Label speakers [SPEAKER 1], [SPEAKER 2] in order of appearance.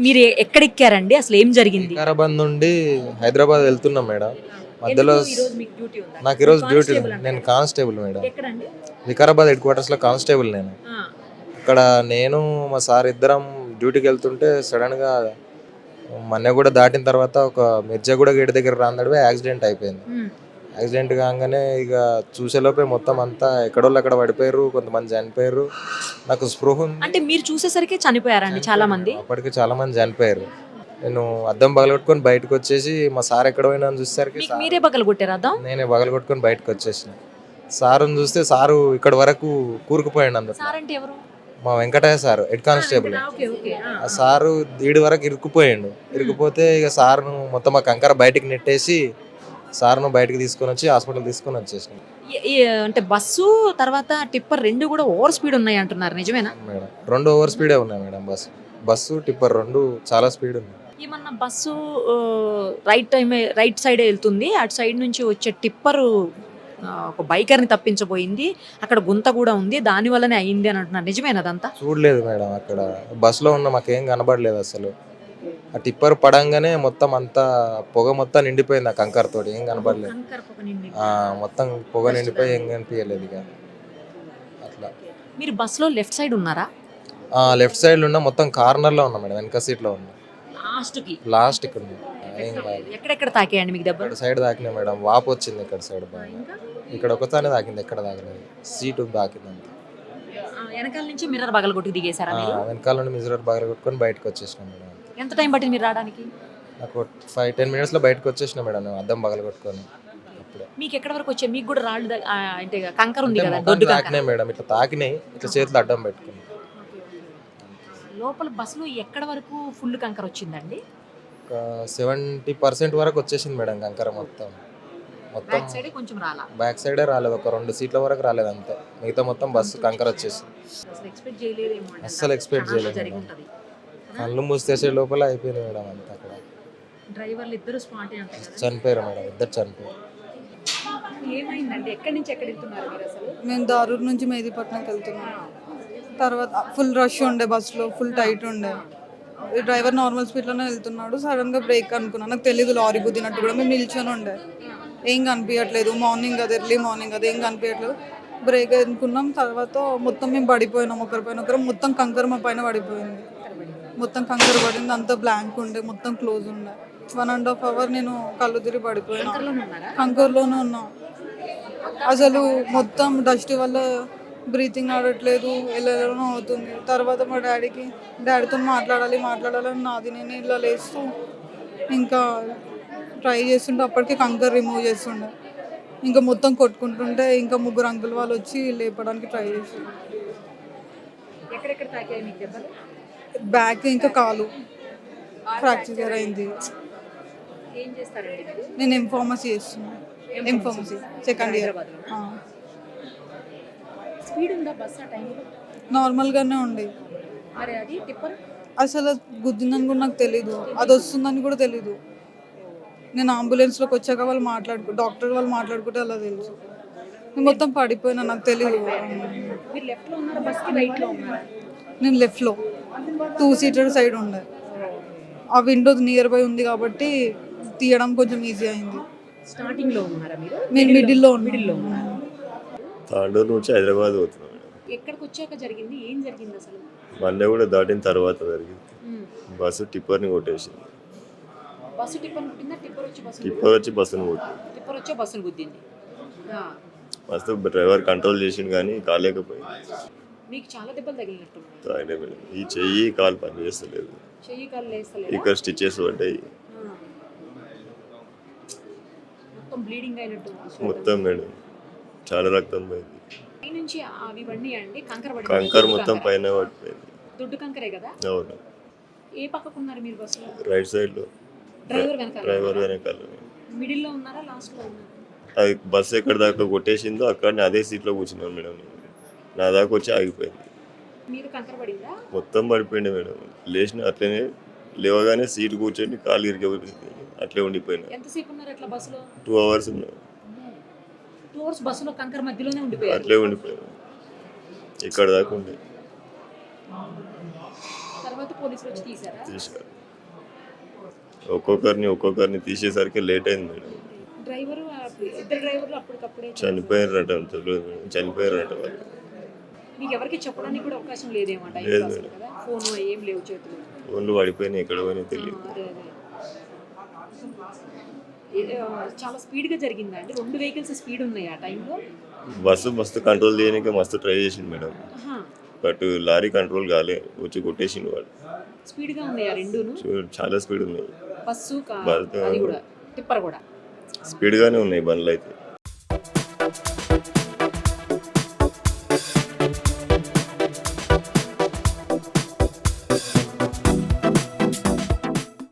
[SPEAKER 1] మీరు ఎక్కడ ఎక్కారండి? అసలు ఏం జరిగింది?
[SPEAKER 2] వికారాబాద్ నుండి హైదరాబాద్ వెళ్తున్నాం మేడం. మధ్యలో
[SPEAKER 1] ఎందుకు ఈరోజు మీకు డ్యూటీ ఉందా?
[SPEAKER 2] నాకు ఈరోజు డ్యూటీ
[SPEAKER 1] కానిస్టేబుల్ అంట
[SPEAKER 2] నేను
[SPEAKER 1] కదా?
[SPEAKER 2] Constable madam.
[SPEAKER 1] ఎక్కడండి?
[SPEAKER 2] వికారాబాద్ హెడ్ క్వార్టర్స్లో కానిస్టేబుల్ నేను.
[SPEAKER 1] ఆ,
[SPEAKER 2] అక్కడ నేను మా సార్ ఇద్దరం డ్యూటీకి వెళ్తుంటే సడన్గా మన్నెగూడ దాటిన తర్వాత ఒక మిర్జాగూడ గేట్ దగ్గర రాందడివే యాక్సిడెంట్ అయిపోయింది.
[SPEAKER 1] ఉమ్.
[SPEAKER 2] యాక్సిడెంట్ కాగానే ఇక చూసేలోపే మొత్తం అంతా ఎక్కడోళ్ళు అక్కడ పడిపోయారు, కొంతమంది చనిపోయారు. నాకు స్పృహ ఉంది.
[SPEAKER 1] అంటే మీరు చూసేసరికి చనిపోయారండి చాలా మంది.
[SPEAKER 2] అప్పటికి చాలా మంది చనిపోయారు. నేను అద్దం పగలగొట్టుకొని బయటకు వచ్చేసి మా సార్ ఎక్కడ పోయినా అని చూసేసరికి
[SPEAKER 1] మీకు మీరే బగలు కొట్టారు అద్దం?
[SPEAKER 2] నేనే పగలగొట్టుకొని బయటకు వచ్చేసిన. సారుని చూస్తే సారు ఇక్కడ వరకు కూరుకుపోయాడు అందరు.
[SPEAKER 1] సార్ అంటే ఎవరు?
[SPEAKER 2] మా Venkataiah sir head constable.
[SPEAKER 1] Okay okay.
[SPEAKER 2] ఆ సారు ఈడి వరకు ఇరుక్కుపోయాడు. ఇరుక్కుపోతే ఇక సార్ను మొత్తం ఆ కంకర బయటికి నెట్టేసి సార్ను బయటకు తీసుకొని వచ్చి హాస్పిటల్ తీసుకొని వచ్చేసినాం
[SPEAKER 1] అంటే బస్సు తర్వాత టిప్పర్ రెండు కూడా ఓవర్ స్పీడ్ ఉన్నాయి అంటున్నారు, నిజమేనా?
[SPEAKER 2] మేడం. రెండు ఓవర్ స్పీడే ఉన్నాయి మేడం. బస్సు టిప్పర్ రెండు చాలా స్పీడ్ ఉంది.
[SPEAKER 1] ఏమన్నా బస్సు రైట్ సైడ్ వెళ్తుంది, అటు సైడ్ నుంచి వచ్చే టిప్పర్ ఒక బైకర్ని తప్పించబోయింది, అక్కడ గుంత కూడా ఉంది, దాని వల్లనే అయింది అని అంటున్నారు, నిజమేనా అదంతా?
[SPEAKER 2] చూడలేదు మేడం. అక్కడ బస్సులో ఉన్న మాకేం కనబడలేదు అసలు. ఆ టిప్పర్ పడంగానే మొత్తం అంతా పొగ మొత్తం నిండిపోయింది. ఆ కంకర్ తోటి ఏం కనబడలేదు.
[SPEAKER 1] కంకర పొగ నిండి.
[SPEAKER 2] మొత్తం పొగ నిండిపోయి ఏం కనిపించలేదు ఇక అట్లా.
[SPEAKER 1] మీరు బస్సులో లెఫ్ట్ సైడ్ ఉన్నారా?
[SPEAKER 2] లెఫ్ట్ సైడ్ ఉన్న మొత్తం కార్నర్లో ఉన్నా మేడం. వెనక సీట్లో ఉన్నా. లాస్ట్కి ఉంది. ఏం కాదు.
[SPEAKER 1] ఎక్కడెక్కడ తాకేయండి మీకు దెబ్బ?
[SPEAKER 2] ఇక్కడ సైడ్ తాకినాయి మేడం. వాపు వచ్చింది ఇక్కడ సైడ్ బాగా. ఇక్కడ ఒకసారి తాకింది, ఎక్కడ తాకలేదు. సీటు తాకింది అంతే.
[SPEAKER 1] వెనకాల నుంచి మిర్రర్ పగలగొట్టి దిగేశారా మీరు?
[SPEAKER 2] వెనకాల నుండి మిజరర్ బాగా కొట్టుకొని బయటకు వచ్చేసినాం మేడం.
[SPEAKER 1] ఎంత టైం పట్టింది మీరు రావడానికి?
[SPEAKER 2] నాకు 5-10 minutesలో బయటకు వచ్చేసిన మేడం. నేను అద్దం పగలగొట్టుకొని అప్పుడే.
[SPEAKER 1] మీకు ఎక్కడ వరకు వచ్చాయి? మీకు కూడా రాళ్ళు అంటే కంకర ఉంది కదా,
[SPEAKER 2] మొత్తం
[SPEAKER 1] దొడ్డు కంకర.
[SPEAKER 2] తాకినాయి మేడం. ఇట్లా తాకినాయి, ఇట్లా చేతులు అడ్డం పెట్టుకుని.
[SPEAKER 1] లోపల బస్సులో ఎక్కడ వరకు ఫుల్ కంకర వచ్చిందండి?
[SPEAKER 2] ఒక 70% వరకు వచ్చేసింది మేడం కంకర మొత్తం.
[SPEAKER 1] బ్యాక్ సైడ్ కొంచెం రాలా?
[SPEAKER 2] బ్యాక్ సైడే రాలేదు, ఒక 2 సీట్ల వరకు రాలేదు అంతే. మిగతా మొత్తం బస్సు కంకర వచ్చేసింది.
[SPEAKER 1] అసలు ఎక్స్పెక్ట్ చేయలేదేమో అండి.
[SPEAKER 2] అస్సలు ఎక్స్పెక్ట్ చేయలేదు
[SPEAKER 1] జరిగి
[SPEAKER 2] మేడం.
[SPEAKER 1] ఉంటది.
[SPEAKER 2] కళ్ళు మూసేసే లోపల అయిపోయింది మేడం అంతా. అక్కడ
[SPEAKER 1] డ్రైవర్లు ఇద్దరు స్పాటే అంట కదా?
[SPEAKER 2] చనిపోయారు మేడం. ఇద్దరు చనిపోయారు.
[SPEAKER 1] ఏమైందండి? ఎక్కడి నుంచి ఎక్కడ వెళ్తున్నారు మీరు అసలు?
[SPEAKER 3] మేము దారూర్ నుంచి మెహదీపట్నంకి వెళ్తున్నాం. తర్వాత ఫుల్ రష్ ఉండే బస్సులో, ఫుల్ టైట్ ఉండే. డ్రైవర్ నార్మల్ స్పీడ్లోనే వెళ్తున్నాడు. సడన్గా బ్రేక్ అనుకున్నాను, నాకు తెలీదు లారీ గుద్దినట్టు కూడా. మేము నిల్చొని ఉండే, ఏం కనిపించట్లేదు. మార్నింగ్ అది, ఎర్లీ మార్నింగ్ అది, ఏం కనిపించట్లేదు. బ్రేక్ అనుకున్నాం. తర్వాత మొత్తం మేము పడిపోయినాం, ఒకరిపైన ఒకరు. మొత్తం కంకర మా పైన పడిపోయింది. మొత్తం కంకర పడింది, అంతా బ్లాంక్ ఉండే, మొత్తం క్లోజ్ ఉండే. 1.5 hour నేను కళ్ళు తిరిగి పడిపోయినా. కంకర్లోనే ఉన్నా. అసలు మొత్తం డస్ట్ వల్ల బ్రీతింగ్ ఆడట్లేదు, వెళ్ళడం అవుతుంది. తర్వాత మా డాడీతో మాట్లాడాలని నాది నేను ఇలా లేస్తూ ఇంకా ట్రై చేస్తుంటే అప్పటికే కంకర్ రిమూవ్ చేస్తుండే. ఇంకా మొత్తం కొట్టుకుంటుంటే ఇంకా 3 అంకుల్ వాళ్ళు వచ్చి లేపడానికి ట్రై చేస్తారు.
[SPEAKER 1] ఎక్కడెక్కడ తాకాయి మీకు దెబ్బలు?
[SPEAKER 3] బ్యాక్ ఇంకా కాలు ఫ్రాక్చర్ అయింది.
[SPEAKER 1] ఏం చేస్తారండి మీరు?
[SPEAKER 3] నేను ఎంఫార్మసీ చేస్తున్నాను. M Pharmacy second year.
[SPEAKER 1] స్పీడ్ ఉందా బస్ ఆ టైంలో?
[SPEAKER 3] నార్మల్గానే ఉండే.
[SPEAKER 1] మరి అది టిప్పర్
[SPEAKER 3] అసలు గుద్దిందని కూడా నాకు తెలీదు, అది వస్తుందని కూడా తెలీదు. నేను అంబులెన్స్లోకి వచ్చాక డాక్టర్ వాళ్ళు మాట్లాడుకుంటే అలా తెలుసు. నేను మొత్తం పడిపోయినా, నాకు తెలీదు.
[SPEAKER 1] మీరు లెఫ్ట్లో ఉన్నారా బస్కి రైట్లో ఉన్నారా?
[SPEAKER 3] నేను లెఫ్ట్లో 2-seater సైడ్ ఉండే. ఆ విండో నియర్ బై ఉంది కాబట్టి తీయడం కొంచెం ఈజీ అయింది.
[SPEAKER 1] స్టార్టింగ్లో ఉన్నారా మీరు?
[SPEAKER 3] నేను మిడిల్లో
[SPEAKER 1] ఉన్నా.
[SPEAKER 4] తాండూరు నుంచి హైదరాబాద్ పోతున్నాం.
[SPEAKER 1] ఎక్కడికి వచ్చాక జరిగింది? ఏం జరిగింది అసలు?
[SPEAKER 4] మండే కూడా దాటిన తర్వాత జరిగింది. బస్సు టిప్పర్ని కొట్టేసింది.
[SPEAKER 1] బస్సు టిప్పర్ కొట్టిందా? టిప్పర్
[SPEAKER 4] వచ్చి బస్సును కొట్టింది.
[SPEAKER 1] టిప్పర్ వచ్చి బస్సును గుద్దింది.
[SPEAKER 4] మస్తు డ్రైవర్ కంట్రోల్ చేసిండు కానీ కాలేకపోయింది.
[SPEAKER 1] మీకు చాలా దెబ్బలు తగిలినట్టున్నాయి.
[SPEAKER 4] తాగిన మేడం. ఈ చెయ్యి కాలు పని చేస్తలేదు.
[SPEAKER 1] చెయ్యి కాలు లేస్తలేదు.
[SPEAKER 4] ఇక్కడ స్టిచెస్ పడ్డాయి.
[SPEAKER 1] మొత్తం బ్లీడింగ్ అయినట్టు
[SPEAKER 4] మొత్తం మేడం చాలా రక్తం పోయింది.
[SPEAKER 1] పైనుంచి అవి అండి
[SPEAKER 4] కంకర్ మొత్తం పైన పడిపోయింది.
[SPEAKER 1] దొడ్డు కంకరే కదా?
[SPEAKER 4] అవును.
[SPEAKER 1] ఏ పక్కకున్నారు మీరు బస్సులో?
[SPEAKER 4] రైట్ సైడ్లో. డ్రైవర్ వెనకాల.
[SPEAKER 1] మిడిల్లో ఉన్నారా లాస్ట్లో ఉన్నారా?
[SPEAKER 4] అది బస్సు ఎక్కడ దాకా కొట్టేసిందో అక్కడనే అదే సీట్లో కూర్చున్నాను మేడం. నా దాకా వచ్చి ఆగిపోయింది.
[SPEAKER 1] మీరు కంకర పడిందా?
[SPEAKER 4] మొత్తం పడిపోయింది మేడం. లేచిన అట్లనే లేవగానే సీట్ కూర్చొని కాలు ఇరిగి అట్లే ఉండిపోయినా.
[SPEAKER 1] ఎంతసేపు ఉన్నారు అట్లా బస్సులో?
[SPEAKER 4] 2 hours ఉన్నా.
[SPEAKER 1] 2 hours బస్సులో కంకర మధ్యలోనే ఉండిపోయారు?
[SPEAKER 4] అట్లే ఉండిపోయాను. ఇక్కడ దాకా ఉండే.
[SPEAKER 1] తర్వాత పోలీసులు వచ్చి తీసారా?
[SPEAKER 4] తీసారు. ఒక్కొక్కరిని తీసేసరికి లేట్ అయింది మేడం.
[SPEAKER 1] డ్రైవరు ఇద్దరు డ్రైవర్లు అప్పటికప్పుడే
[SPEAKER 4] చనిపోయారట చనిపోయారట వాళ్ళు.
[SPEAKER 1] మీకు ఎవరికి చెప్పడానికి కూడా అవకాశం లేదేమో టైం
[SPEAKER 4] లేదు
[SPEAKER 1] పాస్
[SPEAKER 4] మేడం.
[SPEAKER 1] కదా, ఫోన్ ఏం లేవు చేతులు.
[SPEAKER 4] ఫోన్లు పడిపోయినాయి, ఎక్కడ పోయినాయి తెలియదు.
[SPEAKER 1] అదే చాలా స్పీడ్గా జరిగిందా అండి? 2 వెహికల్స్ స్పీడ్ ఉన్నాయి ఆ టైంలో.
[SPEAKER 4] బస్సు మస్తు కంట్రోల్ చేయడానికి మస్తు ట్రై చేసిండు మేడం, బట్ లారీ కంట్రోల్ కాలే, వచ్చి కొట్టేసిండు వాడు.
[SPEAKER 1] స్పీడ్గా ఉన్నాయి ఆ రెండును,
[SPEAKER 4] చాలా స్పీడ్ ఉన్నాయి.
[SPEAKER 1] బస్సు
[SPEAKER 4] బస్సు
[SPEAKER 1] అది కూడా టిప్పర్ కూడా.
[SPEAKER 4] స్పీడ్గానే ఉన్నాయి బండ్లు అయితే.